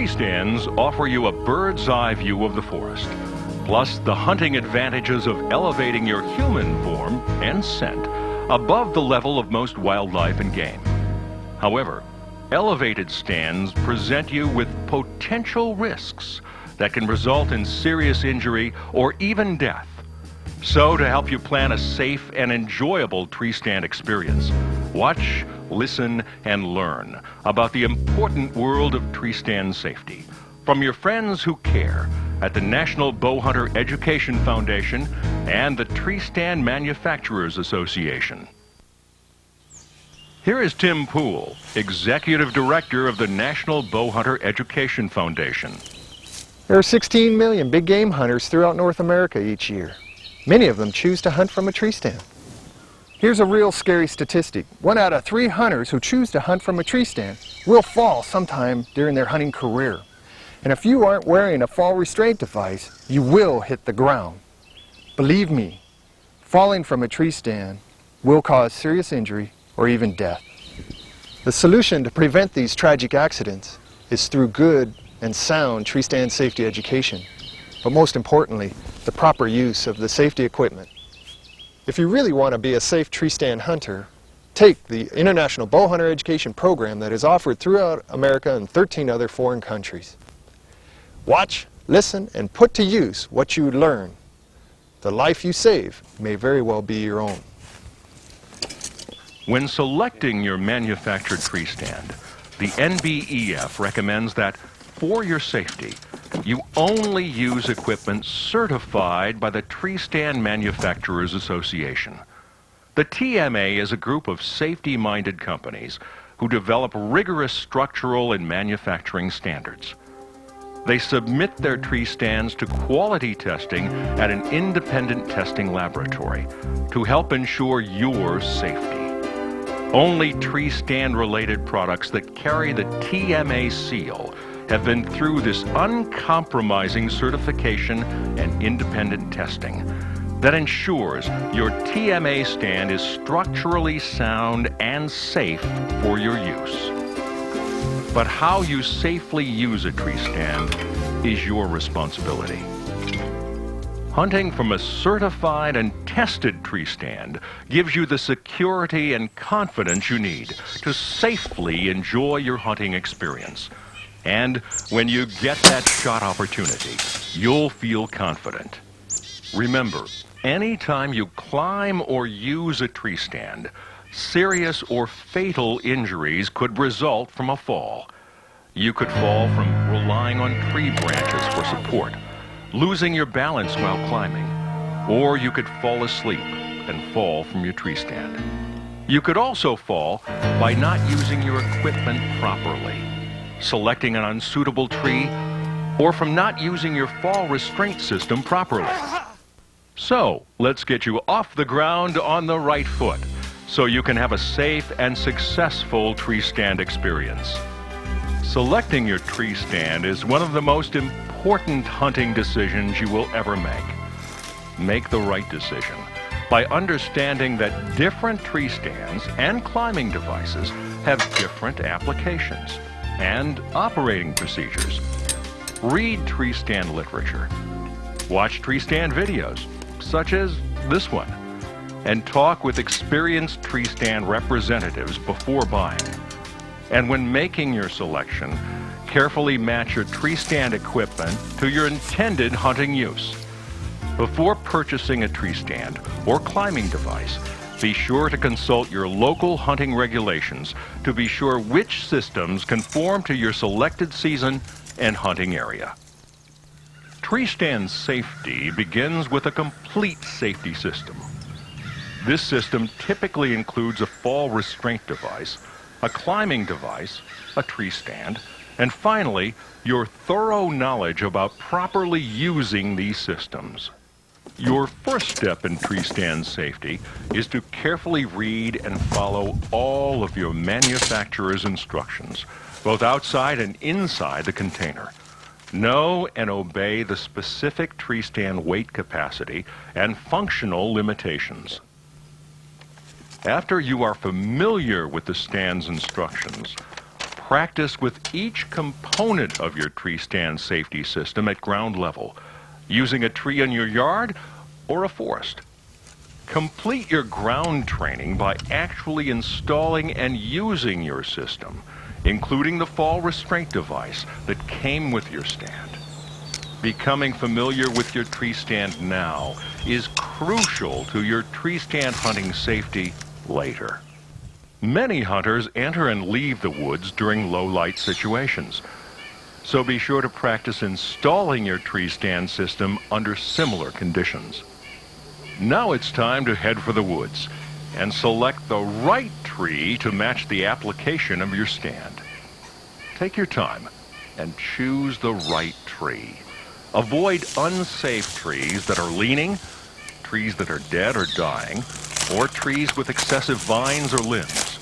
Tree stands offer you a bird's eye view of the forest, plus the hunting advantages of elevating your human form and scent above the level of most wildlife and game. However, elevated stands present you with potential risks that can result in serious injury or even death. So, to help you plan a safe and enjoyable tree stand experience, watch, listen, and learn about the important world of tree stand safety from your friends who care at the National Bowhunter Education Foundation and the Tree Stand Manufacturers Association. Here is Tim Poole, Executive Director of the National Bowhunter Education Foundation. There are 16 million big game hunters throughout North America each year. Many of them choose to hunt from a tree stand. Here's a real scary statistic. 1 out of 3 hunters who choose to hunt from a tree stand will fall sometime during their hunting career. And if you aren't wearing a fall restraint device, you will hit the ground. Believe me, falling from a tree stand will cause serious injury or even death. The solution to prevent these tragic accidents is through good and sound tree stand safety education, but most importantly, the proper use of the safety equipment. If you really want to be a safe tree stand hunter, take the International Bowhunter Education Program that is offered throughout America and 13 other foreign countries. Watch, listen, and put to use what you learn. The life you save may very well be your own. When selecting your manufactured tree stand, the NBEF recommends that for your safety, you only use equipment certified by the Tree Stand Manufacturers Association. The TMA is a group of safety-minded companies who develop rigorous structural and manufacturing standards. They submit their tree stands to quality testing at an independent testing laboratory to help ensure your safety. Only tree stand-related products that carry the TMA seal have been through this uncompromising certification and independent testing that ensures your TMA stand is structurally sound and safe for your use. But how you safely use a tree stand is your responsibility. Hunting from a certified and tested tree stand gives you the security and confidence you need to safely enjoy your hunting experience. And when you get that shot opportunity, you'll feel confident. Remember, anytime you climb or use a tree stand, serious or fatal injuries could result from a fall. You could fall from relying on tree branches for support, losing your balance while climbing, or you could fall asleep and fall from your tree stand. You could also fall by not using your equipment properly, selecting an unsuitable tree, or from not using your fall restraint system properly. So, let's get you off the ground on the right foot so you can have a safe and successful tree stand experience. Selecting your tree stand is one of the most important hunting decisions you will ever make. Make the right decision by understanding that different tree stands and climbing devices have different applications and operating procedures. Read tree stand literature. Watch tree stand videos, such as this one, and talk with experienced tree stand representatives before buying. And when making your selection, carefully match your tree stand equipment to your intended hunting use. Before purchasing a tree stand or climbing device, be sure to consult your local hunting regulations to be sure which systems conform to your selected season and hunting area. Tree stand safety begins with a complete safety system. This system typically includes a fall restraint device, a climbing device, a tree stand, and finally, your thorough knowledge about properly using these systems. Your first step in tree stand safety is to carefully read and follow all of your manufacturer's instructions, both outside and inside the container. Know and obey the specific tree stand weight capacity and functional limitations. After you are familiar with the stand's instructions, practice with each component of your tree stand safety system at ground level, using a tree in your yard or a forest. Complete your ground training by actually installing and using your system, including the fall restraint device that came with your stand. Becoming familiar with your tree stand now is crucial to your tree stand hunting safety later. Many hunters enter and leave the woods during low light situations, so be sure to practice installing your tree stand system under similar conditions. Now it's time to head for the woods and select the right tree to match the application of your stand. Take your time and choose the right tree. Avoid unsafe trees that are leaning, trees that are dead or dying, or trees with excessive vines or limbs.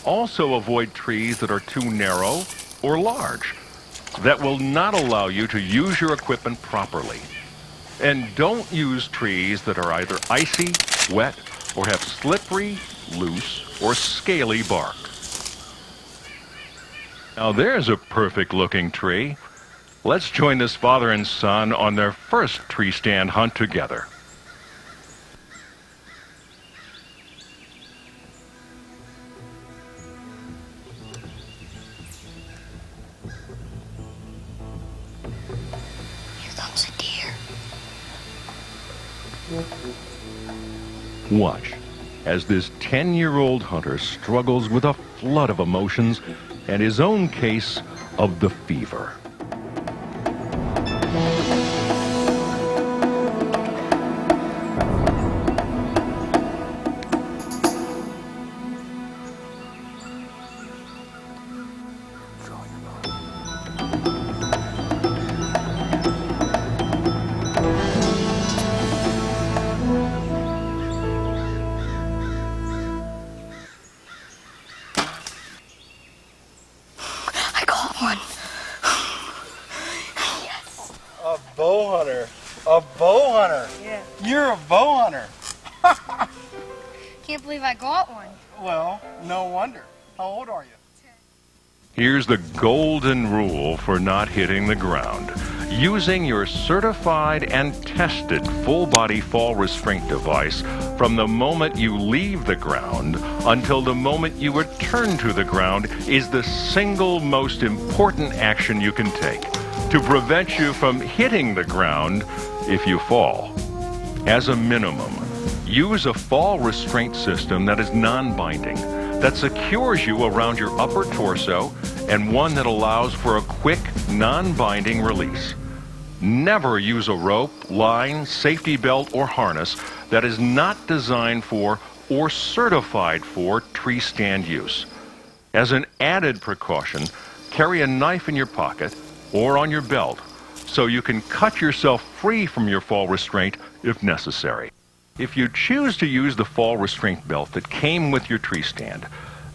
Also avoid trees that are too narrow or large, that will not allow you to use your equipment properly. And don't use trees that are either icy, wet, or have slippery, loose, or scaly bark. Now there's a perfect-looking tree. Let's join this father and son on their first tree stand hunt together. Here comes a deer. Watch as this 10-year-old hunter struggles with a flood of emotions and his own case of the fever. I caught one. Yes. A bow hunter. A bow hunter. Yeah. You're a bow hunter. Can't believe I got one. Well, no wonder. How old are you? Here's the golden rule for not hitting the ground. Using your certified and tested full-body fall restraint device from the moment you leave the ground until the moment you return to the ground is the single most important action you can take to prevent you from hitting the ground if you fall. As a minimum, use a fall restraint system that is non-binding, that secures you around your upper torso, and one that allows for a quick, non-binding release. Never use a rope, line, safety belt, or harness that is not designed for or certified for tree stand use. As an added precaution, carry a knife in your pocket or on your belt so you can cut yourself free from your fall restraint if necessary. If you choose to use the fall restraint belt that came with your tree stand,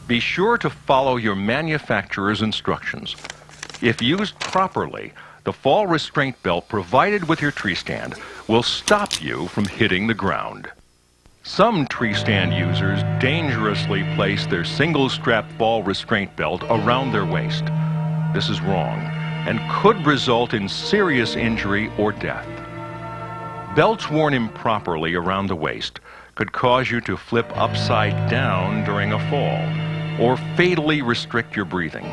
be sure to follow your manufacturer's instructions. If used properly, the fall restraint belt provided with your tree stand will stop you from hitting the ground. Some tree stand users dangerously place their single-strap fall restraint belt around their waist. This is wrong and could result in serious injury or death. Belts worn improperly around the waist could cause you to flip upside down during a fall or fatally restrict your breathing,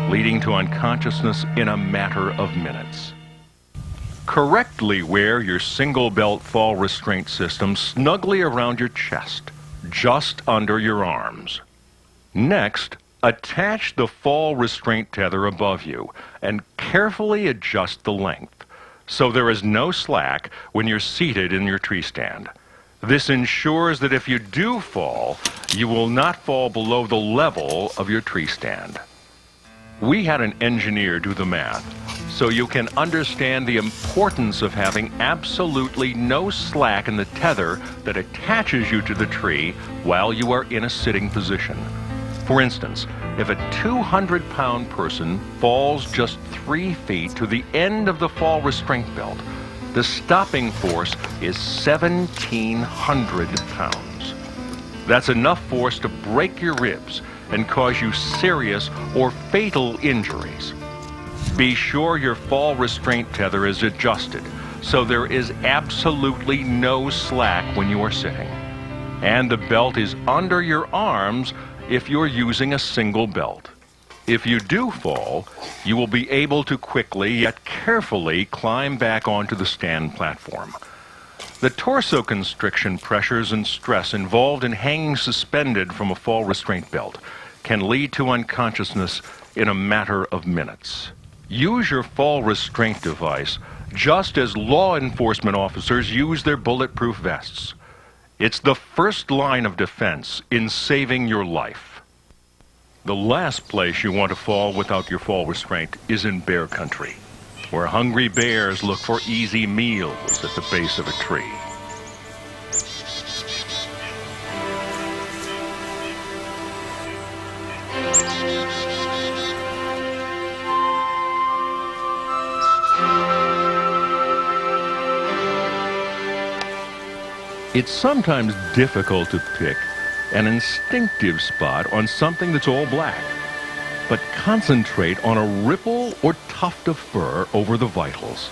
leading to unconsciousness in a matter of minutes. Correctly wear your single belt fall restraint system snugly around your chest, just under your arms. Next, attach the fall restraint tether above you and carefully adjust the length so there is no slack when you're seated in your tree stand. This ensures that if you do fall, you will not fall below the level of your tree stand. We had an engineer do the math so you can understand the importance of having absolutely no slack in the tether that attaches you to the tree while you are in a sitting position. For instance, if a 200-pound person falls just 3 feet to the end of the fall restraint belt, the stopping force is 1,700 pounds. That's enough force to break your ribs and cause you serious or fatal injuries. Be sure your fall restraint tether is adjusted so there is absolutely no slack when you are sitting. And the belt is under your arms if you're using a single belt. If you do fall, you will be able to quickly yet carefully climb back onto the stand platform. The torso constriction pressures and stress involved in hanging suspended from a fall restraint belt can lead to unconsciousness in a matter of minutes. Use your fall restraint device just as law enforcement officers use their bulletproof vests. It's the first line of defense in saving your life. The last place you want to fall without your fall restraint is in bear country, where hungry bears look for easy meals at the base of a tree. It's sometimes difficult to pick an instinctive spot on something that's all black, but concentrate on a ripple or tuft of fur over the vitals.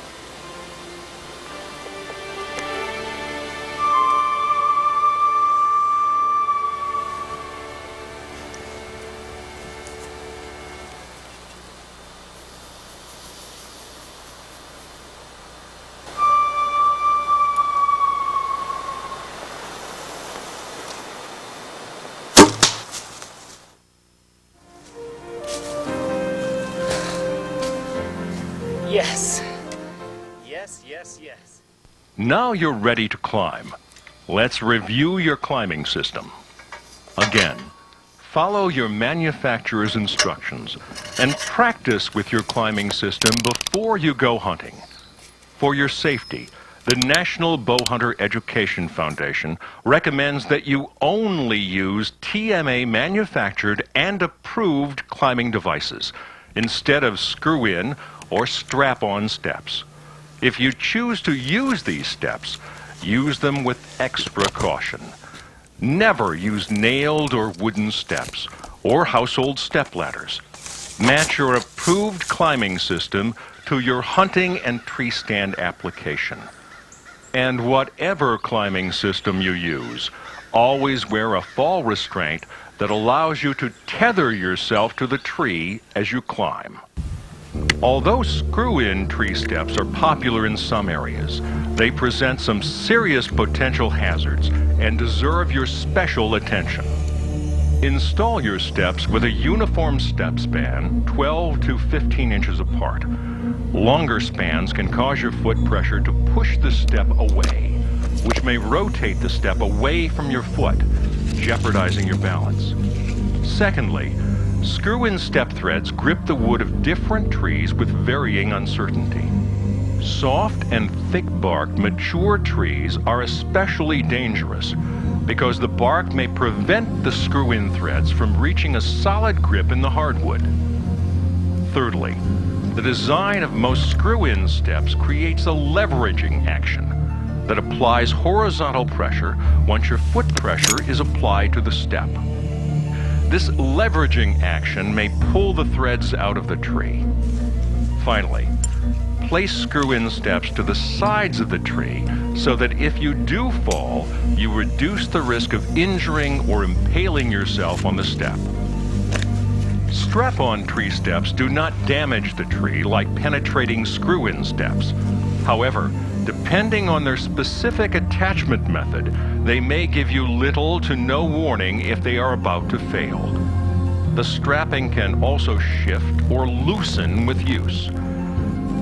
Yes. Yes, yes, yes. Now you're ready to climb. Let's review your climbing system. Again, follow your manufacturer's instructions and practice with your climbing system before you go hunting. For your safety, the National Bowhunter Education Foundation recommends that you only use TMA manufactured and approved climbing devices instead of screw-in or strap-on steps. If you choose to use these steps, use them with extra caution. Never use nailed or wooden steps or household step ladders. Match your approved climbing system to your hunting and tree stand application. And whatever climbing system you use, always wear a fall restraint that allows you to tether yourself to the tree as you climb. Although screw-in tree steps are popular in some areas, they present some serious potential hazards and deserve your special attention. Install your steps with a uniform step span 12 to 15 inches apart. Longer spans can cause your foot pressure to push the step away, which may rotate the step away from your foot, jeopardizing your balance. Secondly, screw-in step threads grip the wood of different trees with varying uncertainty. Soft and thick-barked mature trees are especially dangerous because the bark may prevent the screw-in threads from reaching a solid grip in the hardwood. Thirdly, the design of most screw-in steps creates a leveraging action that applies horizontal pressure once your foot pressure is applied to the step. This leveraging action may pull the threads out of the tree. Finally, place screw-in steps to the sides of the tree so that if you do fall, you reduce the risk of injuring or impaling yourself on the step. Strap-on tree steps do not damage the tree like penetrating screw-in steps. However, depending on their specific attachment method, they may give you little to no warning if they are about to fail. The strapping can also shift or loosen with use.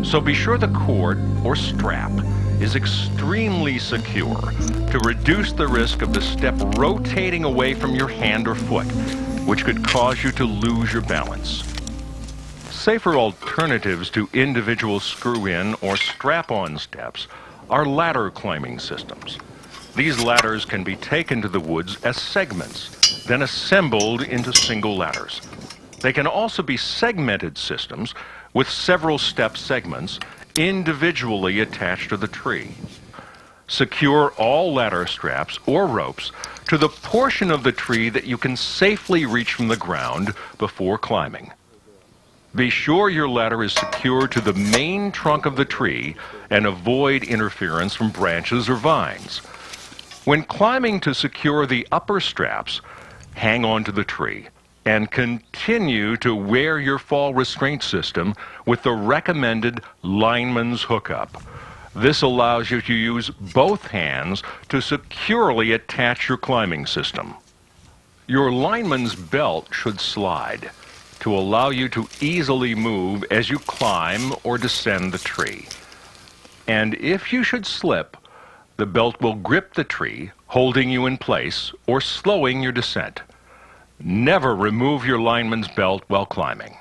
So be sure the cord or strap is extremely secure to reduce the risk of the step rotating away from your hand or foot, which could cause you to lose your balance. Safer alternatives to individual screw-in or strap-on steps are ladder climbing systems. These ladders can be taken to the woods as segments, then assembled into single ladders. They can also be segmented systems with several step segments individually attached to the tree. Secure all ladder straps or ropes to the portion of the tree that you can safely reach from the ground before climbing. Be sure your ladder is secured to the main trunk of the tree and avoid interference from branches or vines. When climbing to secure the upper straps, hang on to the tree and continue to wear your fall restraint system with the recommended lineman's hookup. This allows you to use both hands to securely attach your climbing system. Your lineman's belt should slide to allow you to easily move as you climb or descend the tree. And if you should slip, the belt will grip the tree, holding you in place or slowing your descent. Never remove your lineman's belt while climbing.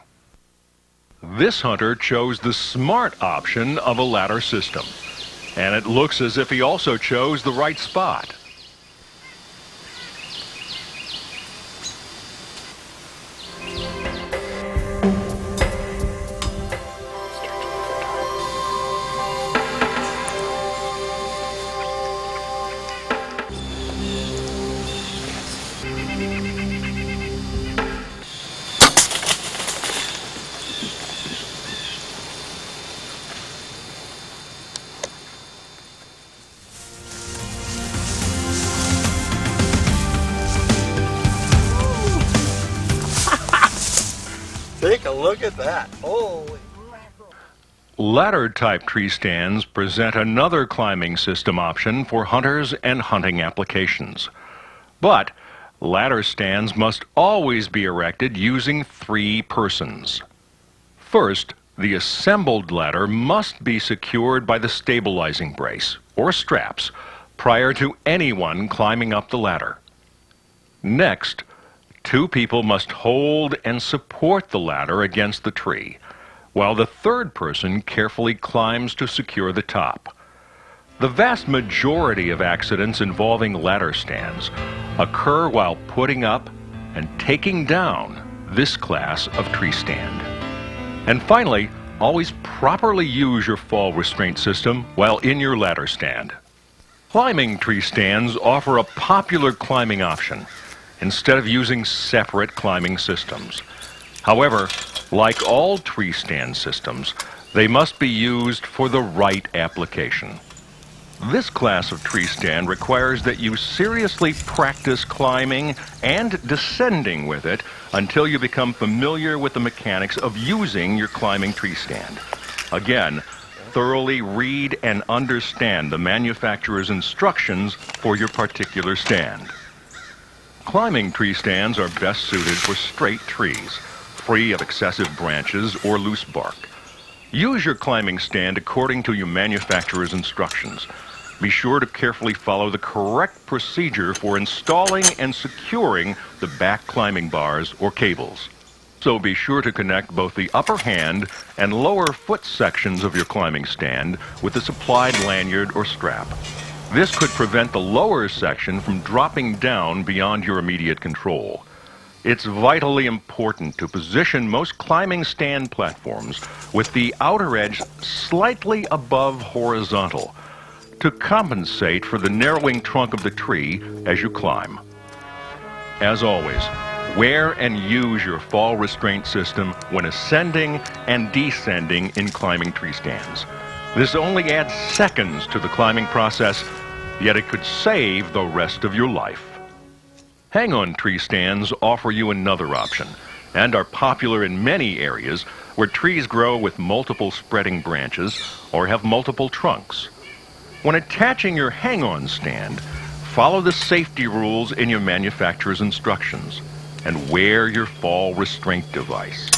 This hunter chose the smart option of a ladder system, and it looks as if he also chose the right spot. Take a look at that. Holy mackerel. Ladder-type tree stands present another climbing system option for hunters and hunting applications. But ladder stands must always be erected using 3 persons. First, the assembled ladder must be secured by the stabilizing brace or straps prior to anyone climbing up the ladder. Next, 2 people must hold and support the ladder against the tree, while the third person carefully climbs to secure the top. The vast majority of accidents involving ladder stands occur while putting up and taking down this class of tree stand. And finally, always properly use your fall restraint system while in your ladder stand. Climbing tree stands offer a popular climbing option instead of using separate climbing systems. However, like all tree stand systems, they must be used for the right application. This class of tree stand requires that you seriously practice climbing and descending with it until you become familiar with the mechanics of using your climbing tree stand. Again, thoroughly read and understand the manufacturer's instructions for your particular stand. Climbing tree stands are best suited for straight trees, free of excessive branches or loose bark. Use your climbing stand according to your manufacturer's instructions. Be sure to carefully follow the correct procedure for installing and securing the back climbing bars or cables. So be sure to connect both the upper hand and lower foot sections of your climbing stand with the supplied lanyard or strap. This could prevent the lower section from dropping down beyond your immediate control. It's vitally important to position most climbing stand platforms with the outer edge slightly above horizontal to compensate for the narrowing trunk of the tree as you climb. As always, wear and use your fall restraint system when ascending and descending in climbing tree stands. This only adds seconds to the climbing process, yet it could save the rest of your life. Hang-on tree stands offer you another option and are popular in many areas where trees grow with multiple spreading branches or have multiple trunks. When attaching your hang-on stand, follow the safety rules in your manufacturer's instructions and wear your fall restraint device.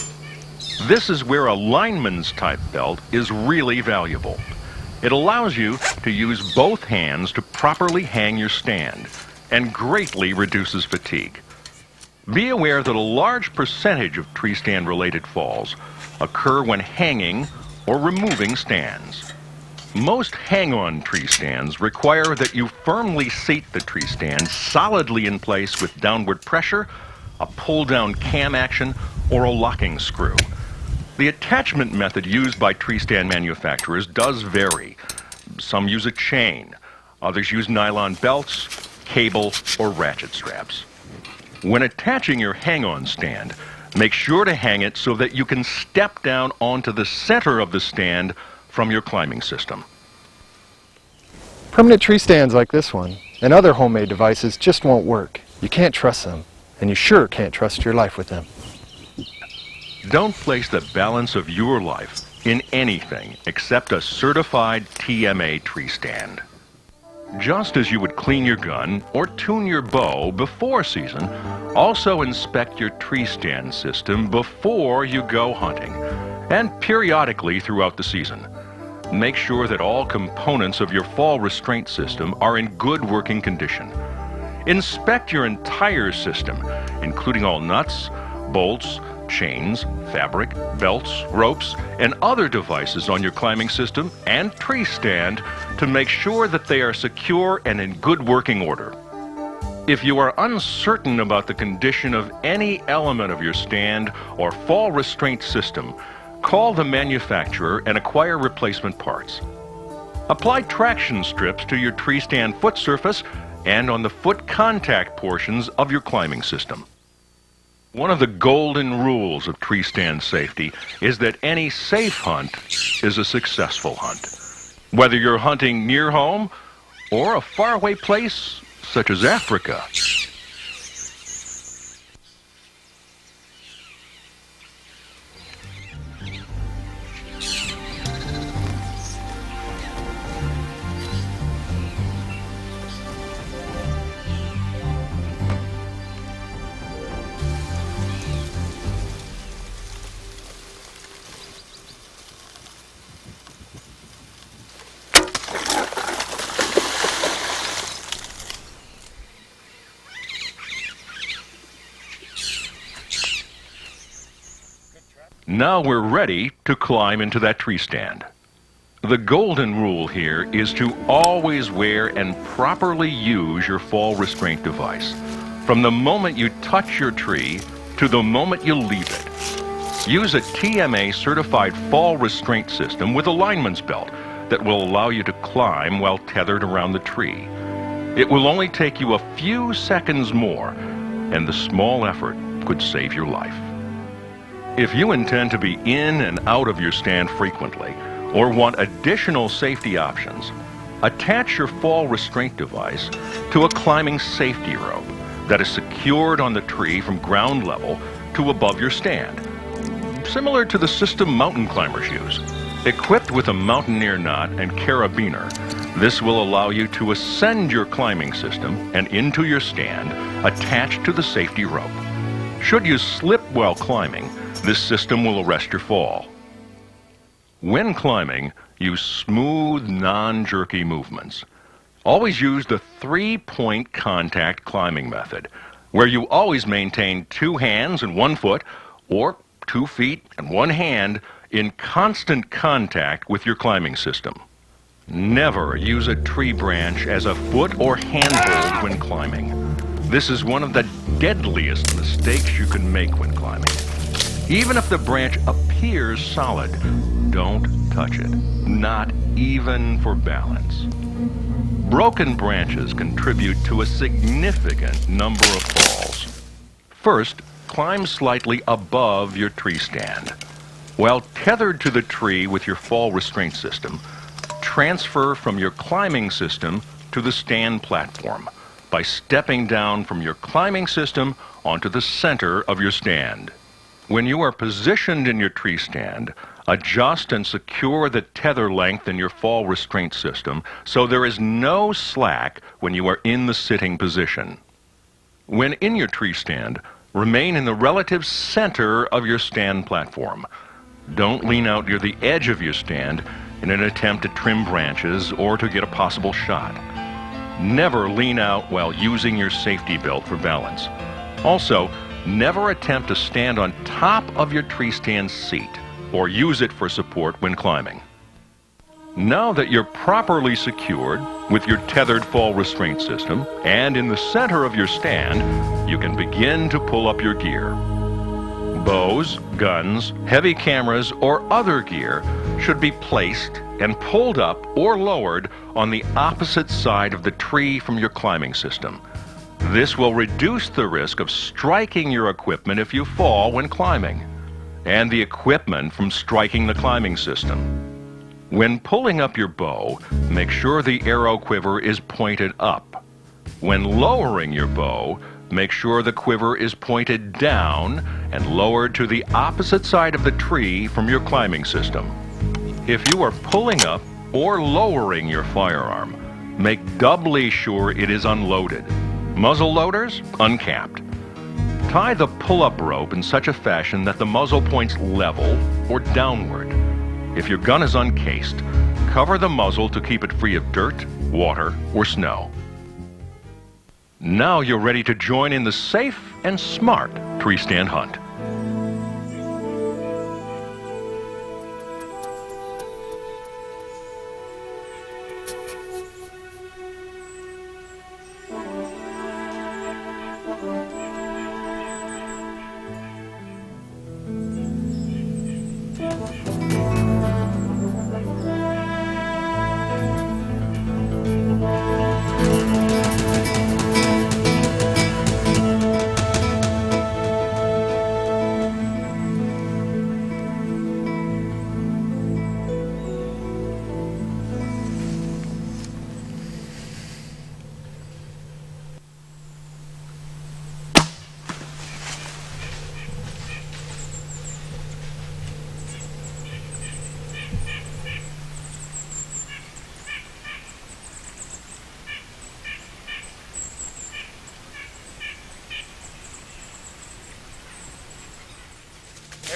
This is where a lineman's type belt is really valuable. It allows you to use both hands to properly hang your stand and greatly reduces fatigue. Be aware that a large percentage of tree stand related falls occur when hanging or removing stands. Most hang-on tree stands require that you firmly seat the tree stand solidly in place with downward pressure, a pull-down cam action, or a locking screw. The attachment method used by tree stand manufacturers does vary. Some use a chain, others use nylon belts, cable, or ratchet straps. When attaching your hang-on stand, make sure to hang it so that you can step down onto the center of the stand from your climbing system. Permanent tree stands like this one and other homemade devices just won't work. You can't trust them, and you sure can't trust your life with them. Don't place the balance of your life in anything except a certified TMA tree stand. Just as you would clean your gun or tune your bow before season, also inspect your tree stand system before you go hunting and periodically throughout the season. Make sure that all components of your fall restraint system are in good working condition. Inspect your entire system, including all nuts, bolts, chains, fabric, belts, ropes, and other devices on your climbing system and tree stand to make sure that they are secure and in good working order. If you are uncertain about the condition of any element of your stand or fall restraint system, call the manufacturer and acquire replacement parts. Apply traction strips to your tree stand foot surface and on the foot contact portions of your climbing system. One of the golden rules of tree stand safety is that any safe hunt is a successful hunt. Whether you're hunting near home or a faraway place such as Africa. Now we're ready to climb into that tree stand. The golden rule here is to always wear and properly use your fall restraint device, from the moment you touch your tree to the moment you leave it. Use a TMA certified fall restraint system with a lineman's belt that will allow you to climb while tethered around the tree. It will only take you a few seconds more, and the small effort could save your life. If you intend to be in and out of your stand frequently, or want additional safety options, attach your fall restraint device to a climbing safety rope that is secured on the tree from ground level to above your stand, similar to the system mountain climbers use. Equipped with a mountaineer knot and carabiner, this will allow you to ascend your climbing system and into your stand attached to the safety rope. Should you slip while climbing, this system will arrest your fall. When climbing, use smooth, non-jerky movements. Always use the three-point contact climbing method, where you always maintain 2 hands and 1 foot, or 2 feet and 1 hand in constant contact with your climbing system. Never use a tree branch as a foot or handhold when climbing. This is one of the deadliest mistakes you can make when climbing. Even if the branch appears solid, don't touch it, not even for balance. Broken branches contribute to a significant number of falls. First, climb slightly above your tree stand. While tethered to the tree with your fall restraint system, transfer from your climbing system to the stand platform by stepping down from your climbing system onto the center of your stand. When you are positioned in your tree stand, adjust and secure the tether length in your fall restraint system so there is no slack when you are in the sitting position. When in your tree stand, remain in the relative center of your stand platform. Don't lean out near the edge of your stand in an attempt to trim branches or to get a possible shot. Never lean out while using your safety belt for balance. Also, never attempt to stand on top of your tree stand seat or use it for support when climbing. Now that you're properly secured with your tethered fall restraint system and in the center of your stand, you can begin to pull up your gear. Bows, guns, heavy cameras, or other gear should be placed and pulled up or lowered on the opposite side of the tree from your climbing system. This will reduce the risk of striking your equipment if you fall when climbing, and the equipment from striking the climbing system. When pulling up your bow, make sure the arrow quiver is pointed up. When lowering your bow, make sure the quiver is pointed down and lowered to the opposite side of the tree from your climbing system. If you are pulling up or lowering your firearm, make doubly sure it is unloaded. Muzzle loaders, uncapped. Tie the pull-up rope in such a fashion that the muzzle points level or downward. If your gun is uncased, cover the muzzle to keep it free of dirt, water, or snow. Now you're ready to join in the safe and smart tree stand hunt.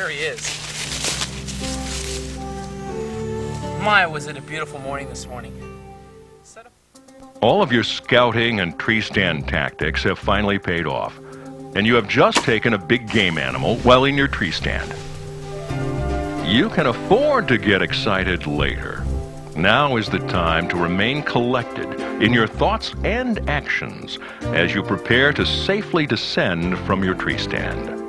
There he is. My, was it a beautiful morning this morning. Set up. All of your scouting and tree stand tactics have finally paid off, and you have just taken a big game animal while in your tree stand. You can afford to get excited later. Now is the time to remain collected in your thoughts and actions as you prepare to safely descend from your tree stand.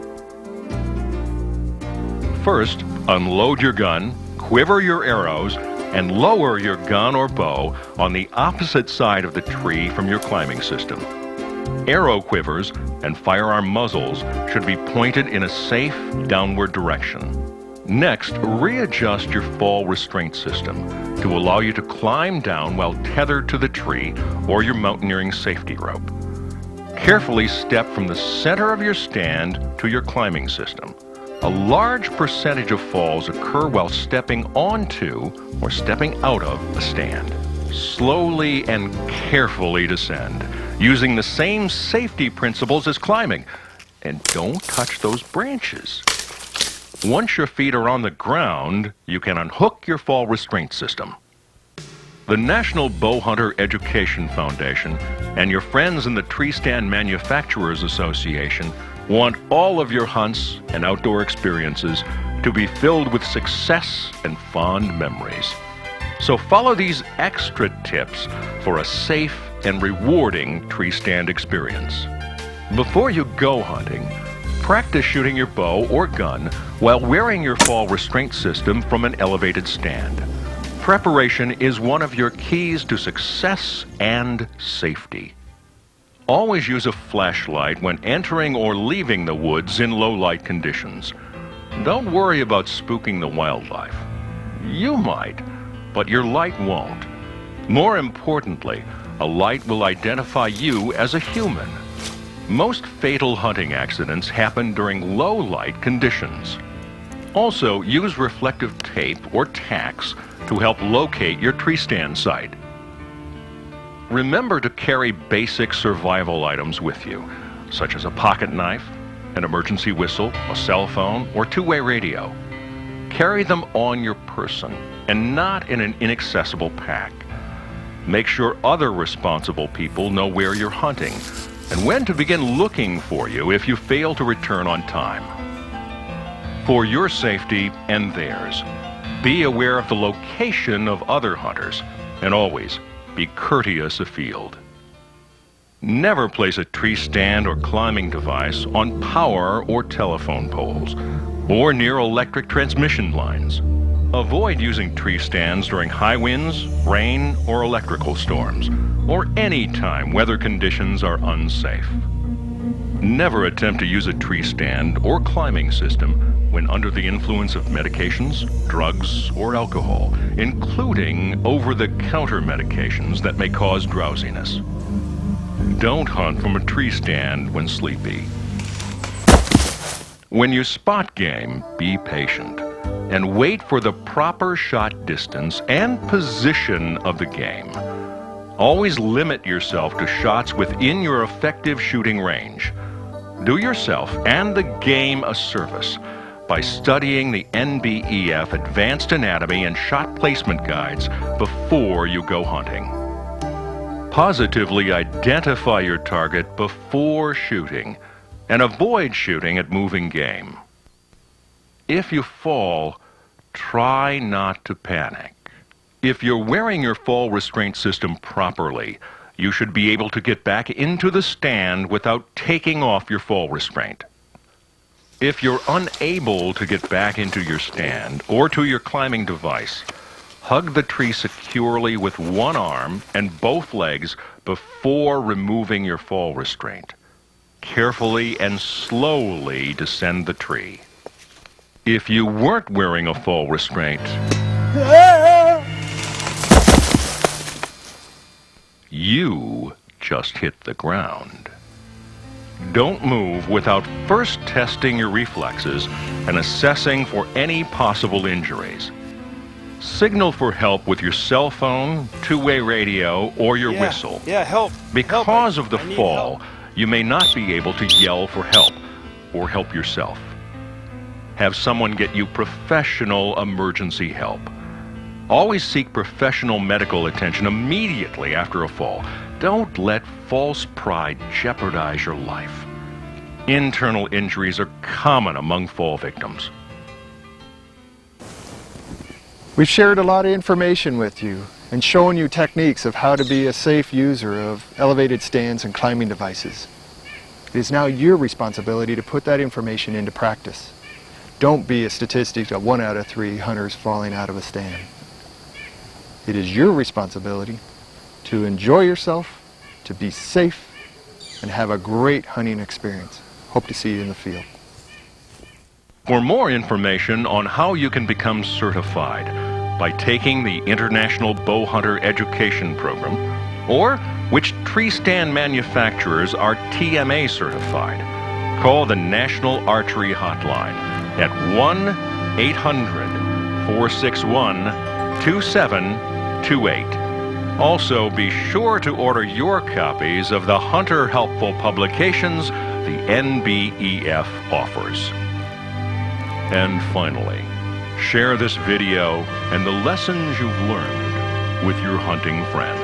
First, unload your gun, quiver your arrows, and lower your gun or bow on the opposite side of the tree from your climbing system. Arrow quivers and firearm muzzles should be pointed in a safe downward direction. Next, readjust your fall restraint system to allow you to climb down while tethered to the tree or your mountaineering safety rope. Carefully step from the center of your stand to your climbing system. A large percentage of falls occur while stepping onto or stepping out of a stand. Slowly and carefully descend, using the same safety principles as climbing. And don't touch those branches. Once your feet are on the ground, you can unhook your fall restraint system. The National Bowhunter Education Foundation and your friends in the Tree Stand Manufacturers Association want all of your hunts and outdoor experiences to be filled with success and fond memories. So follow these extra tips for a safe and rewarding tree stand experience. Before you go hunting, practice shooting your bow or gun while wearing your fall restraint system from an elevated stand. Preparation is one of your keys to success and safety. Always use a flashlight when entering or leaving the woods in low light conditions. Don't worry about spooking the wildlife. You might, but your light won't. More importantly, a light will identify you as a human. Most fatal hunting accidents happen during low light conditions. Also, use reflective tape or tacks to help locate your tree stand site. Remember to carry basic survival items with you, such as a pocket knife, an emergency whistle, a cell phone, or two-way radio. Carry them on your person and not in an inaccessible pack. Make sure other responsible people know where you're hunting and when to begin looking for you if you fail to return on time. For your safety and theirs, be aware of the location of other hunters and always be courteous afield. Never place a tree stand or climbing device on power or telephone poles or near electric transmission lines. Avoid using tree stands during high winds, rain, or electrical storms, or any time weather conditions are unsafe. Never attempt to use a tree stand or climbing system when under the influence of medications, drugs, or alcohol, including over-the-counter medications that may cause drowsiness. Don't hunt from a tree stand when sleepy. When you spot game, be patient and wait for the proper shot distance and position of the game. Always limit yourself to shots within your effective shooting range. Do yourself and the game a service by studying the NBEF Advanced Anatomy and Shot Placement Guides before you go hunting. Positively identify your target before shooting and avoid shooting at moving game. If you fall, try not to panic. If you're wearing your fall restraint system properly, you should be able to get back into the stand without taking off your fall restraint. If you're unable to get back into your stand or to your climbing device, hug the tree securely with one arm and both legs before removing your fall restraint. Carefully and slowly descend the tree. If you weren't wearing a fall restraint, you just hit the ground. Don't move without first testing your reflexes and assessing for any possible injuries. Signal for help with your cell phone, two-way radio, or your whistle. Yeah, help. Because of the I need fall, help. you may not be able to yell for help or help yourself. Have someone get you professional emergency help. Always seek professional medical attention immediately after a fall. Don't let false pride jeopardize your life. Internal injuries are common among fall victims. We've shared a lot of information with you and shown you techniques of how to be a safe user of elevated stands and climbing devices. It is now your responsibility to put that information into practice. Don't be a statistic of 1 out of 3 hunters falling out of a stand. It is your responsibility to enjoy yourself, to be safe, and have a great hunting experience. Hope to see you in the field. For more information on how you can become certified by taking the International Bow Hunter Education Program, or which tree stand manufacturers are TMA certified, call the National Archery Hotline at 1-800-461-2728. Also, be sure to order your copies of the Hunter Helpful publications the NBEF offers. And finally, share this video and the lessons you've learned with your hunting friends.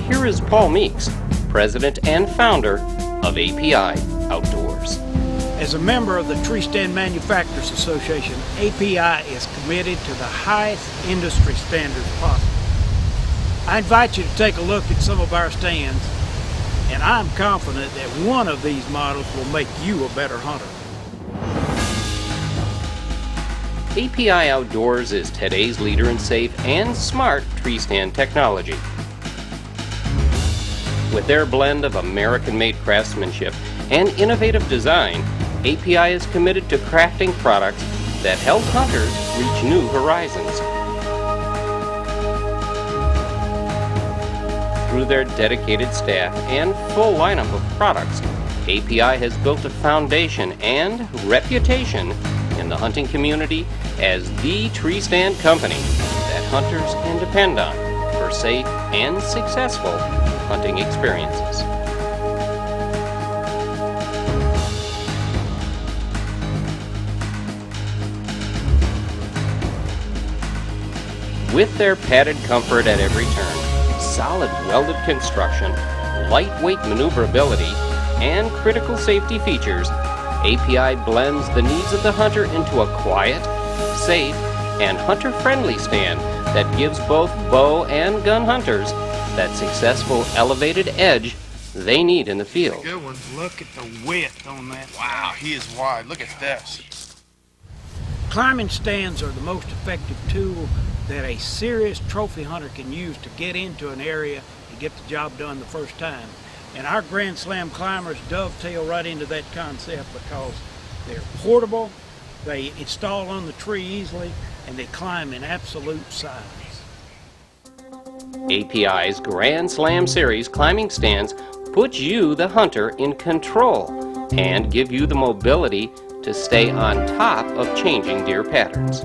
Here is Paul Meeks, President and founder of API Outdoors. As a member of the Treestand Manufacturers Association, API is committed to the highest industry standards possible. I invite you to take a look at some of our stands, and I'm confident that one of these models will make you a better hunter. API Outdoors is today's leader in safe and smart tree stand technology. With their blend of American-made craftsmanship and innovative design, API is committed to crafting products that help hunters reach new horizons. Through their dedicated staff and full lineup of products, API has built a foundation and reputation in the hunting community as the tree stand company that hunters can depend on for safe and successful hunting experiences. With their padded comfort at every turn, solid welded construction, lightweight maneuverability, and critical safety features, API blends the needs of the hunter into a quiet, safe, and hunter-friendly stand that gives both bow and gun hunters that successful elevated edge they need in the field. Good one. Look at the width on that. Wow, he is wide. Look at this. Climbing stands are the most effective tool that a serious trophy hunter can use to get into an area and get the job done the first time. And our Grand Slam climbers dovetail right into that concept because they're portable, they install on the tree easily, and they climb in absolute size. API's Grand Slam Series climbing stands put you, the hunter, in control and give you the mobility to stay on top of changing deer patterns.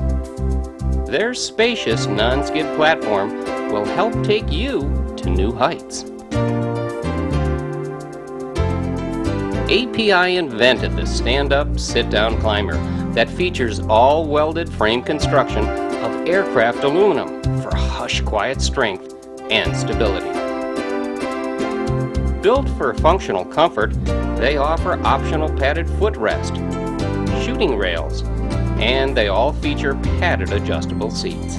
Their spacious non-skid platform will help take you to new heights. API invented the stand-up, sit-down climber that features all welded frame construction of aircraft aluminum for hush quiet strength and stability. Built for functional comfort, they offer optional padded footrest, shooting rails, and they all feature padded adjustable seats.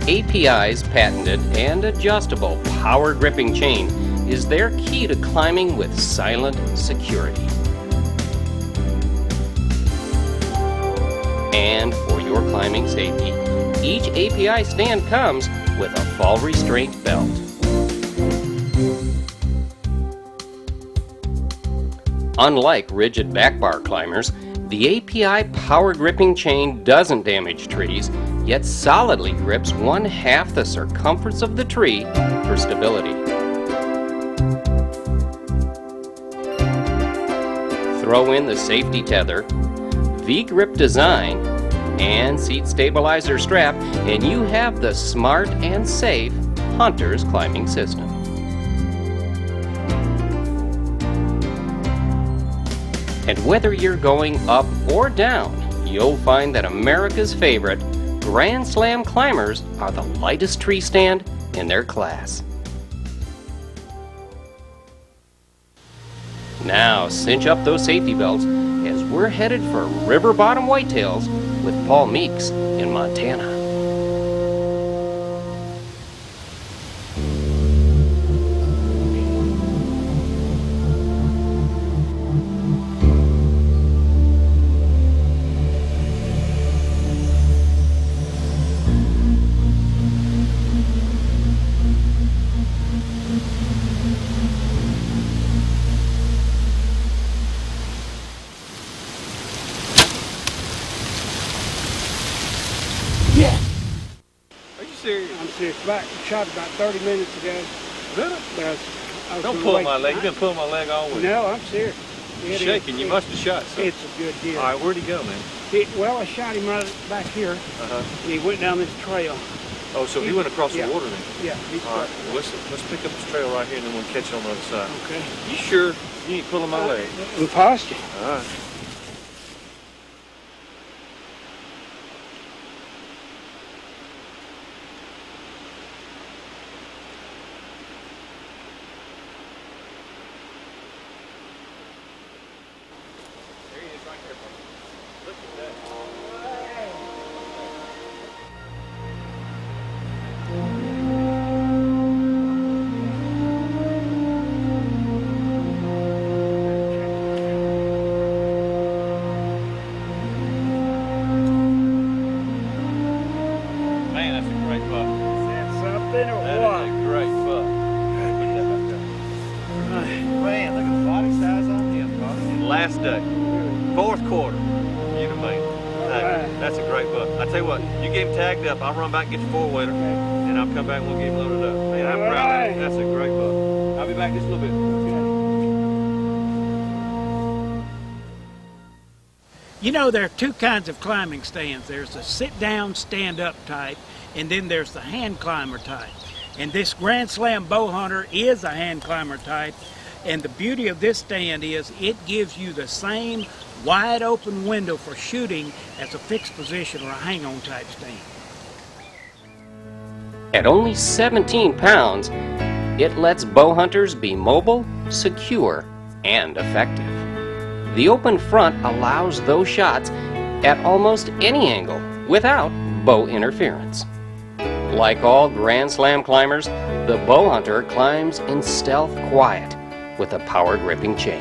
API's patented and adjustable power gripping chain is their key to climbing with silent security. And for your climbing safety, each API stand comes with a fall restraint belt. Unlike rigid back bar climbers, the API power gripping chain doesn't damage trees, yet solidly grips 1/2 the circumference of the tree for stability. Throw in the safety tether, V-grip design, and seat stabilizer strap, and you have the smart and safe hunter's climbing system. And whether you're going up or down, you'll find that America's favorite Grand Slam climbers are the lightest tree stand in their class. Now cinch up those safety belts as we're headed for river bottom whitetails with Paul Meeks in Montana. I'm serious. Shot about 30 minutes ago. Really? But I was Don't gonna pull wait. my leg. You've been pulling my leg all week. No, I'm serious. You're shaking. You must have shot something. It's a good deal. All right, where'd he go, man? Well, I shot him right back here, Uh-huh. and he went down this trail. Oh, so he went across Yeah. the water then? Yeah, he's All right, well, let's pick up this trail right here, and then we'll catch it on the other side. okay. You sure you ain't pulling my leg? I'm positive. All right. There he is right there, buddy. Look at that. fourth quarter. You to me. Hey, that's a great buck. I tell you what, you get him tagged up, I'll run back and get your four-wheeler, and I'll come back and we'll get him loaded up. Man, I'm proud of you. That's a great buck. I'll be back just a little bit. You know, there are two kinds of climbing stands. There's the sit-down, stand-up type, and then there's the hand climber type. And this Grand Slam bow hunter is a hand climber type. And the beauty of this stand is it gives you the same wide open window for shooting as a fixed position or a hang-on type stand. At only 17 pounds, it lets bow hunters be mobile, secure, and effective. The open front allows those shots at almost any angle without bow interference. Like all Grand Slam climbers, the bow hunter climbs in stealth quiet with a power gripping chain.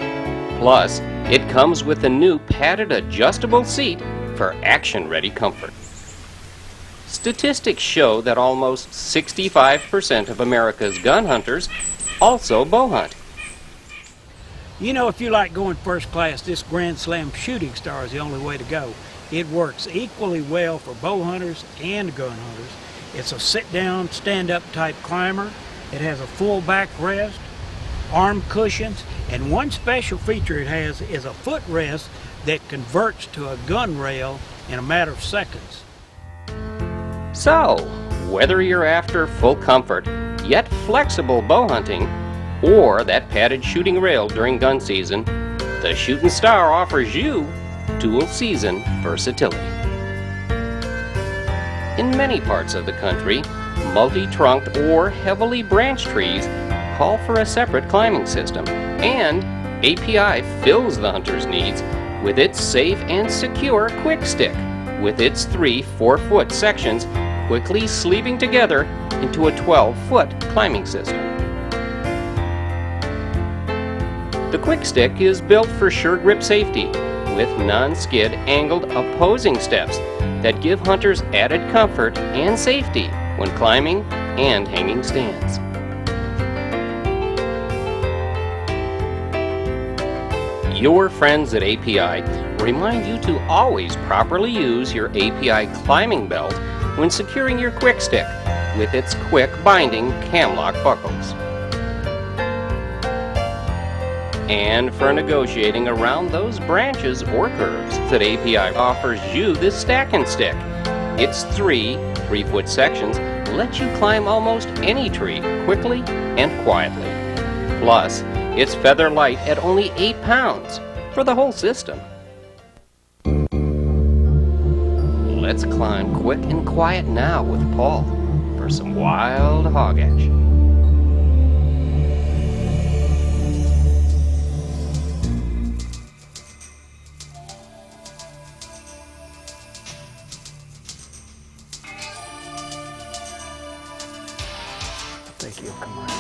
Plus, it comes with a new padded adjustable seat for action-ready comfort. Statistics show that almost 65% of America's gun hunters also bow hunt. You know, if you like going first class, this Grand Slam Shooting Star is the only way to go. It works equally well for bow hunters and gun hunters. It's a sit-down, stand-up type climber. It has a full backrest, arm cushions, and one special feature it has is a footrest that converts to a gun rail in a matter of seconds. So, whether you're after full comfort, yet flexible bow hunting, or that padded shooting rail during gun season, the Shooting Star offers you dual season versatility. In many parts of the country, multi-trunked or heavily branched trees call for a separate climbing system, and API fills the hunter's needs with its safe and secure quick stick, with its 3 4-foot sections quickly sleeving together into a 12-foot climbing system. The quick stick is built for sure grip safety, with non-skid angled opposing steps that give hunters added comfort and safety when climbing and hanging stands. Your friends at API remind you to always properly use your API climbing belt when securing your quick stick with its quick binding camlock buckles. And for negotiating around those branches or curves, that API offers you this stack and stick. Its 3 3-foot sections let you climb almost any tree quickly and quietly. Plus, it's feather light at only 8 pounds for the whole system. Let's climb quick and quiet now with Paul for some wild hog action. I think he'll come around.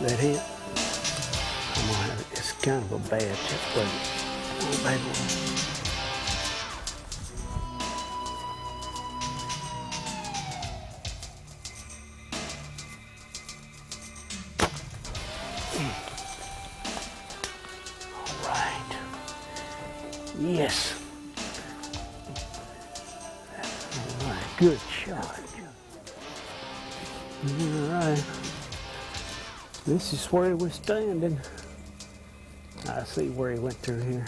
That it? I'm gonna have it. It's kind of a bad tip, but oh, baby. All right. Yes. All right. Good shot. All right. This is where he was standing. I see where he went through here.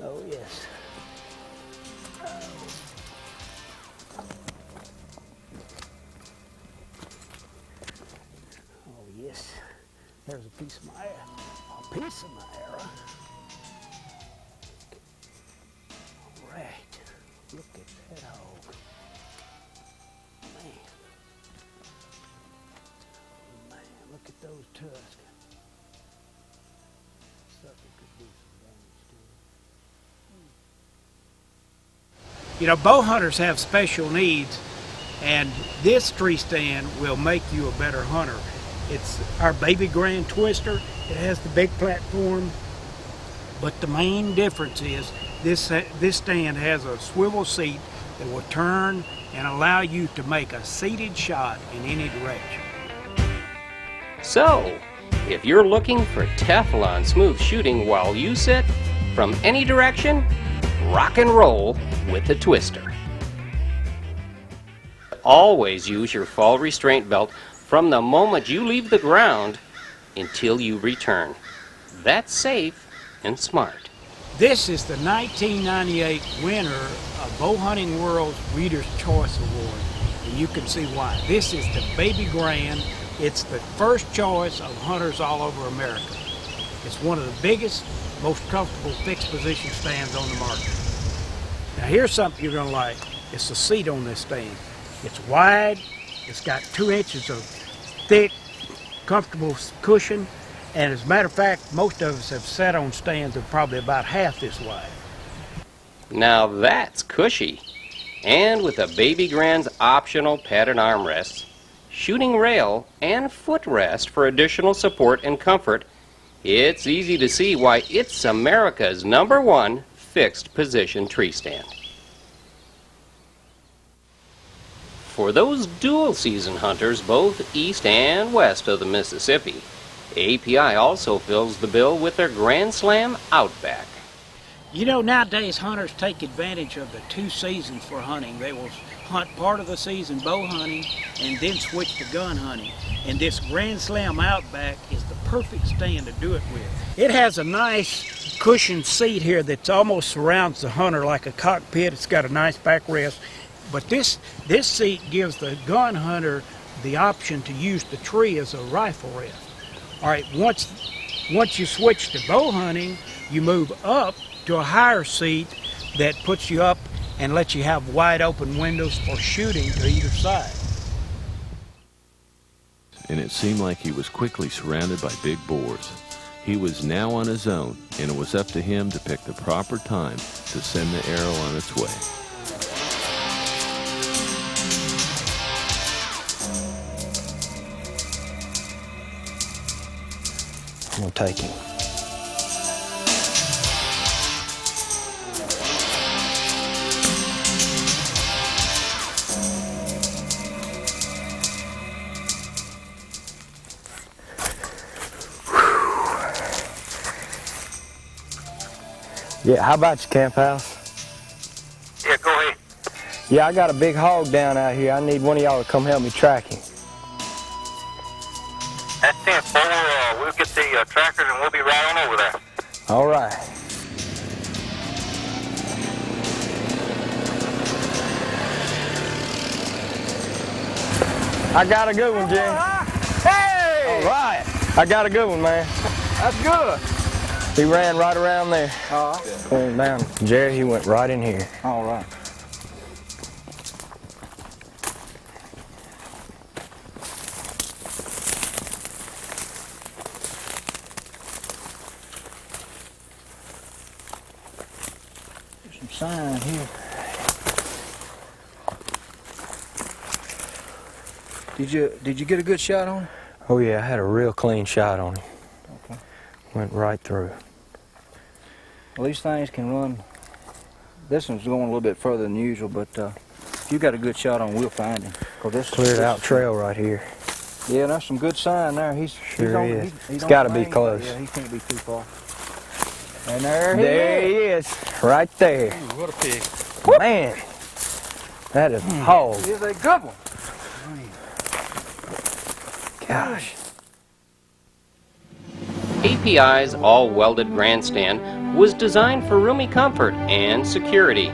Oh yes. There's a piece of my arrow. A piece of my arrow. All right. Look at that hog. Man. Man, look at those tusks. Sucker could do some damage to it. You know, bow hunters have special needs, and this tree stand will make you a better hunter. It's our baby grand twister. It has the big platform, but the main difference is this stand has a swivel seat that will turn and allow you to make a seated shot in any direction. So, if you're looking for Teflon smooth shooting while you sit, from any direction, rock and roll with the twister. Always use your fall restraint belt from the moment you leave the ground until you return. That's safe and smart. This is the 1998 winner of Bow Hunting World's Reader's Choice Award, and you can see why. This is the Baby Grand. It's the first choice of hunters all over America. It's one of the biggest, most comfortable fixed position stands on the market. Now here's something you're going to like. It's the seat on this stand. It's wide. It's got 2 inches of thick, comfortable cushion, and as a matter of fact, most of us have sat on stands that are probably about half this wide. Now that's cushy. And with the Baby Grand's optional padded armrests, shooting rail, and footrest for additional support and comfort, it's easy to see why it's America's #1 fixed position tree stand. For those dual season hunters both east and west of the Mississippi, API also fills the bill with their Grand Slam Outback. You know, nowadays hunters take advantage of the 2 seasons for hunting. They will hunt part of the season bow hunting and then switch to gun hunting. And this Grand Slam Outback is the perfect stand to do it with. It has a nice cushioned seat here that almost surrounds the hunter like a cockpit. It's got a nice backrest. But this seat gives the gun hunter the option to use the tree as a rifle rest. All right, once you switch to bow hunting, you move up to a higher seat that puts you up and lets you have wide open windows for shooting to either side. And it seemed like he was quickly surrounded by big boars. He was now on his own, and it was up to him to pick the proper time to send the arrow on its way. I'm gonna take him. Yeah, how about your camp house? Yeah, go ahead. Yeah, I got a big hog down out here. I need one of y'all to come help me track him. That's 10-4. We'll get the trackers and we'll be right on over there. All right. I got a good one, Jim. Hey! All right. I got a good one, man. That's good. He ran right around there. All right. Going down. Jerry, he went right in here. All right. There's some sign here. Did you get a good shot on him? Oh yeah, I had a real clean shot on him. Okay. Went right through. Well, these things can run. This one's going a little bit further than usual, but if you got a good shot on him, we'll find him. Cleared out trail right here. Yeah, that's some good sign there. He's Sure is. He's It's on got to the be lane, close. but yeah, he can't be too far. And There he is, right there. Ooh, what a pig. Man, that is a hog. He's a good one. Gosh. API's all-welded grandstand was designed for roomy comfort and security,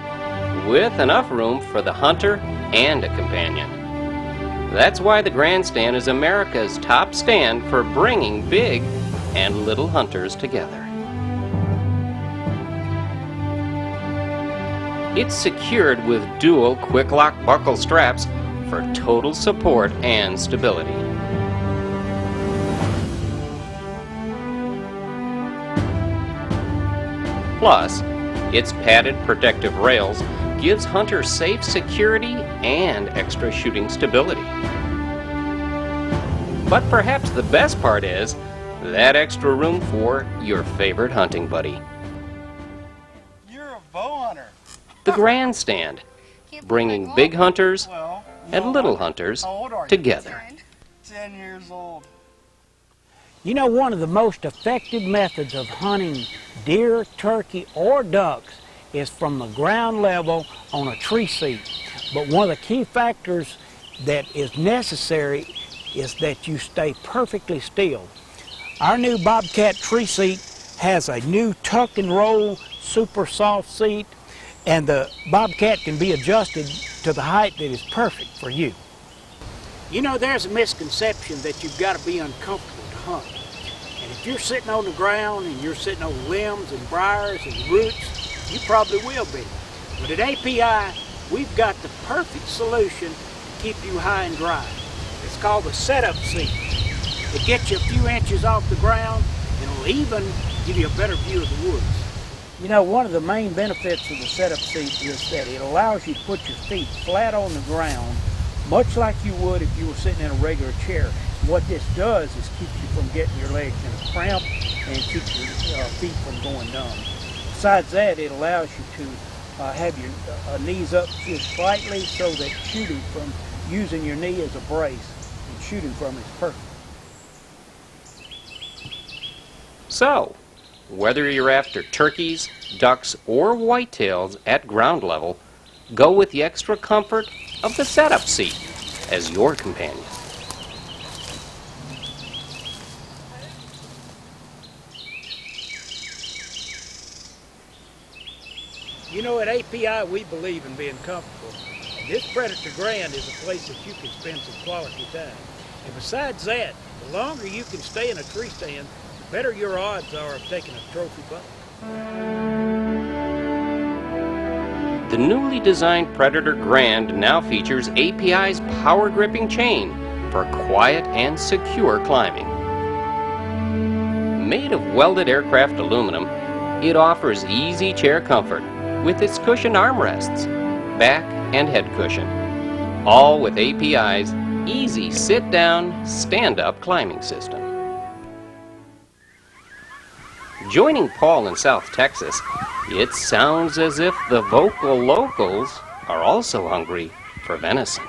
with enough room for the hunter and a companion. That's why the Grandstand is America's top stand for bringing big and little hunters together. It's secured with dual quick-lock buckle straps for total support and stability. Plus, its padded protective rails gives hunters safe security and extra shooting stability. But perhaps the best part is that extra room for your favorite hunting buddy. You're a bow hunter. The Grandstand, bringing big hunters and little hunters together. 10 years old. You know, one of the most effective methods of hunting deer, turkey, or ducks is from the ground level on a tree seat. But one of the key factors that is necessary is that you stay perfectly still. Our new Bobcat tree seat has a new tuck and roll, super soft seat, and the Bobcat can be adjusted to the height that is perfect for you. You know, there's a misconception that you've got to be uncomfortable to hunt. And if you're sitting on the ground and you're sitting on limbs and briars and roots, you probably will be. But at API, we've got the perfect solution to keep you high and dry. It's called the setup seat. It gets you a few inches off the ground and it'll even give you a better view of the woods. You know, one of the main benefits of the setup seat is that it allows you to put your feet flat on the ground, much like you would if you were sitting in a regular chair. What this does is keeps you from getting your legs in a cramp and keeps your feet from going numb. Besides that, it allows you to have your knees up just slightly so that shooting from using your knee as a brace and shooting from is perfect. So, whether you're after turkeys, ducks, or whitetails at ground level, go with the extra comfort of the setup seat as your companion. You know, at API, we believe in being comfortable. And this Predator Grand is a place that you can spend some quality time. And besides that, the longer you can stay in a tree stand, the better your odds are of taking a trophy buck. The newly designed Predator Grand now features API's power gripping chain for quiet and secure climbing. Made of welded aircraft aluminum, it offers easy chair comfort with its cushioned armrests, back and head cushion, all with API's easy sit-down, stand-up climbing system. Joining Paul in South Texas, it sounds as if the vocal locals are also hungry for venison.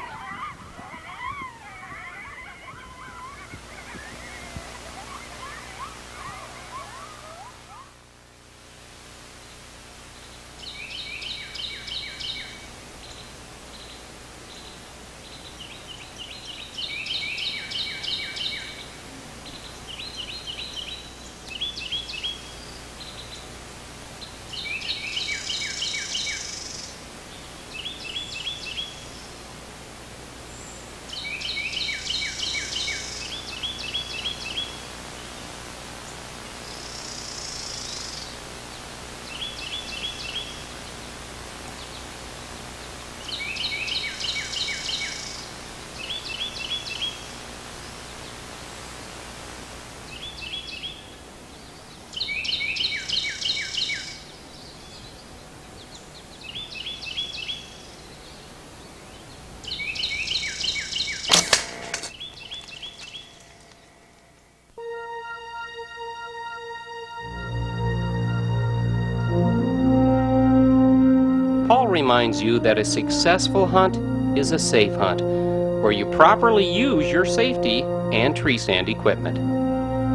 Paul reminds you that a successful hunt is a safe hunt, where you properly use your safety and tree stand equipment.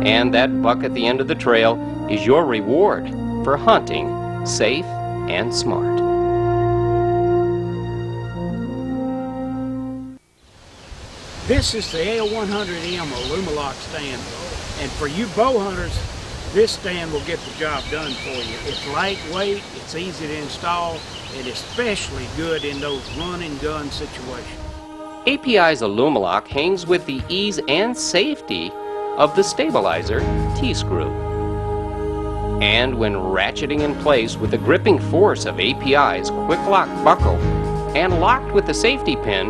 And that buck at the end of the trail is your reward for hunting safe and smart. This is the AL100M Alumalock stand, and for you bow hunters, this stand will get the job done for you. It's lightweight, it's easy to install, and especially good in those run and gun situations. API's Alumalock hangs with the ease and safety of the stabilizer T-screw. And when ratcheting in place with the gripping force of API's quick lock buckle and locked with the safety pin,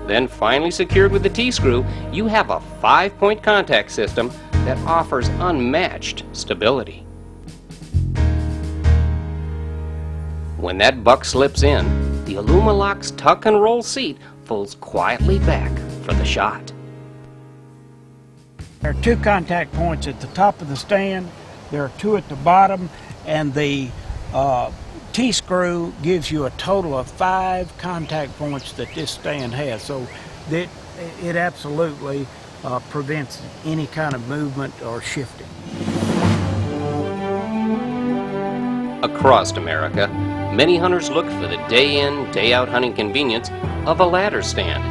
then finally secured with the T-screw, you have a 5-point contact system that offers unmatched stability. When that buck slips in, the Alumalock's tuck and roll seat folds quietly back for the shot. There are 2 contact points at the top of the stand, there are 2 at the bottom, and the T-screw gives you a total of 5 contact points that this stand has. So it absolutely prevents any kind of movement or shifting. Across America, many hunters look for the day-in, day-out hunting convenience of a ladder stand.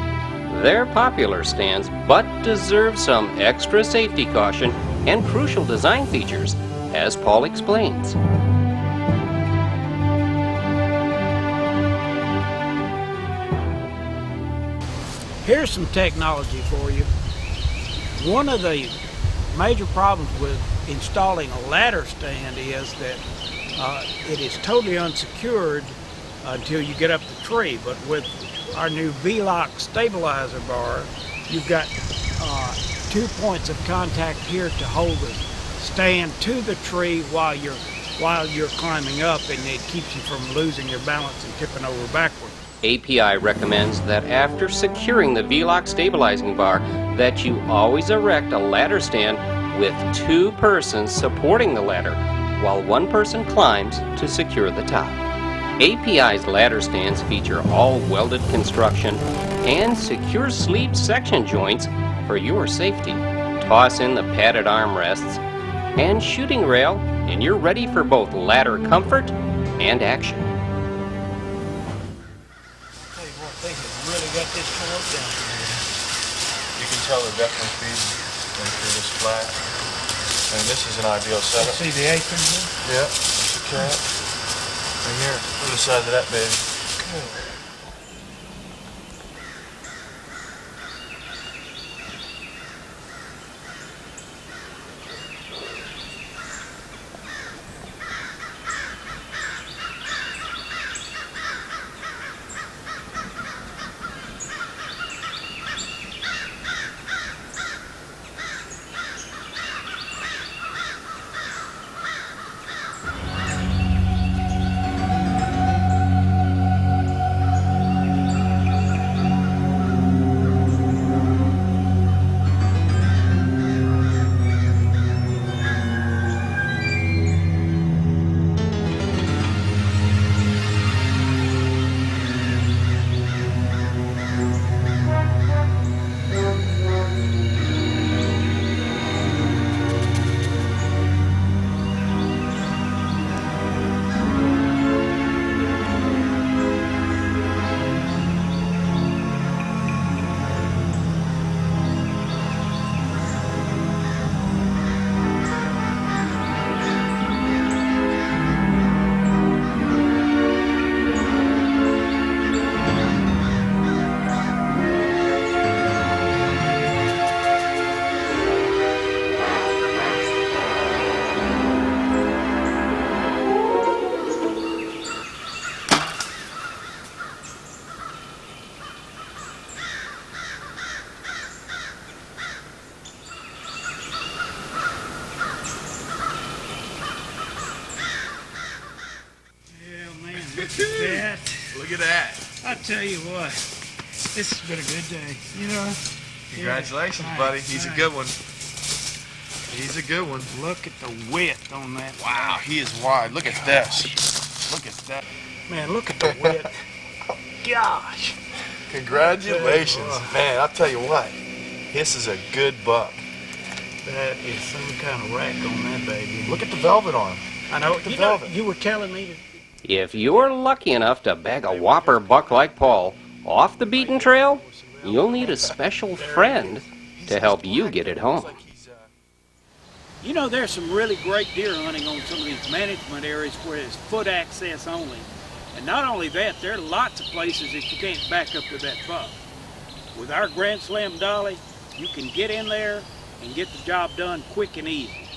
They're popular stands, but deserve some extra safety caution and crucial design features, as Paul explains. Here's some technology for you. One of the major problems with installing a ladder stand is that it is totally unsecured until you get up the tree. But with our new V-Lock stabilizer bar, you've got 2 points of contact here to hold the stand to the tree while you're climbing up, and it keeps you from losing your balance and tipping over backward. API recommends that after securing the V-Lock stabilizing bar, that you always erect a ladder stand with 2 persons supporting the ladder while 1 person climbs to secure the top. API's ladder stands feature all welded construction and secure sleeve section joints for your safety. Toss in the padded armrests and shooting rail, and you're ready for both ladder comfort and action. They have really got this torn down. You can tell they're definitely feeding through this flat. And this is an ideal setup. See the apron here? Yep, that's the cap. And here, to the side of that baby. Good. That. Look at that. I tell you what, this has been a good day. You know. Congratulations, Yeah, buddy. He's a good one. He's a good one. Look at the width on that. Wow, he is wide. Look at this. Look at that. Man, look at the width. Gosh. Congratulations. Man, I'll tell you what. This is a good buck. That is some kind of rack on that baby. Look at the velvet on him. I know. Look at the velvet. You were telling me to... If you're lucky enough to bag a whopper buck like Paul off the beaten trail, you'll need a special friend to help you get it home. You know, there's some really great deer hunting on some of these management areas where it's foot access only. And not only that, there are lots of places that you can't back up to that buck. With our Grand Slam dolly, you can get in there and get the job done quick and easy.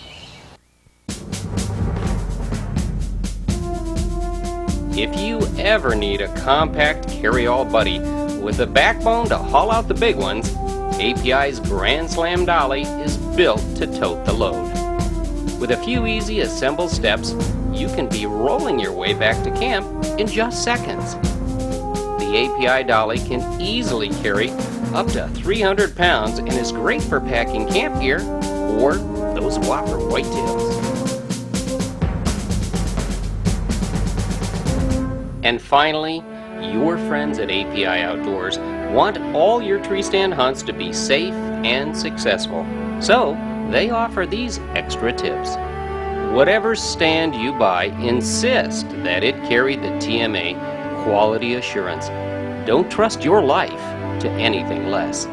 If you ever need a compact carry-all buddy with a backbone to haul out the big ones, API's Grand Slam dolly is built to tote the load. With a few easy assemble steps, you can be rolling your way back to camp in just seconds. The API dolly can easily carry up to 300 pounds and is great for packing camp gear or those whopper whitetails. And finally, your friends at API Outdoors want all your tree stand hunts to be safe and successful. So, they offer these extra tips. Whatever stand you buy, insist that it carry the TMA quality assurance. Don't trust your life to anything less.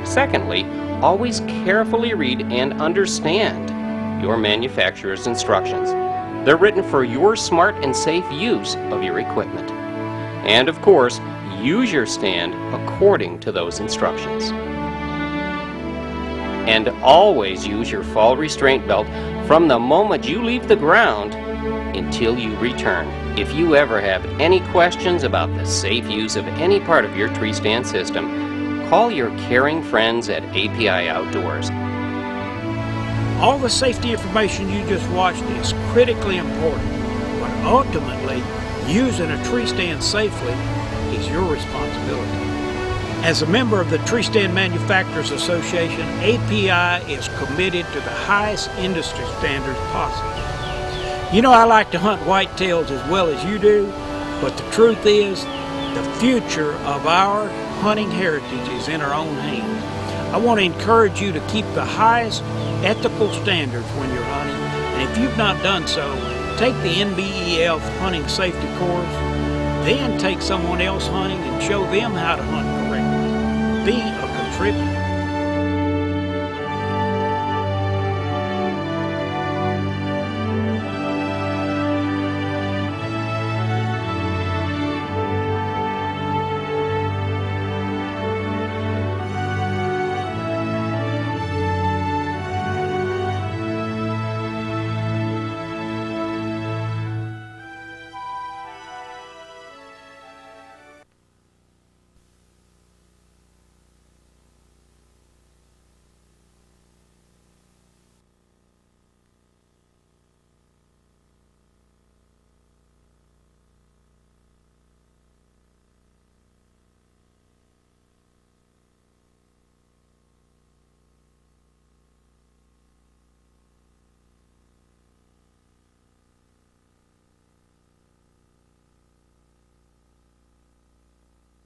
Secondly, always carefully read and understand your manufacturer's instructions. They're written for your smart and safe use of your equipment. And of course, use your stand according to those instructions. And always use your fall restraint belt from the moment you leave the ground until you return. If you ever have any questions about the safe use of any part of your tree stand system, call your caring friends at API Outdoors. All the safety information you just watched is critically important, but ultimately, using a tree stand safely is your responsibility. As a member of the Treestand Manufacturers Association, API is committed to the highest industry standards possible. You know, I like to hunt whitetails as well as you do, but the truth is, the future of our hunting heritage is in our own hands. I want to encourage you to keep the highest ethical standards when you're hunting, and if you've not done so, take the NBEF hunting safety course, then take someone else hunting and show them how to hunt correctly. Be a contributor.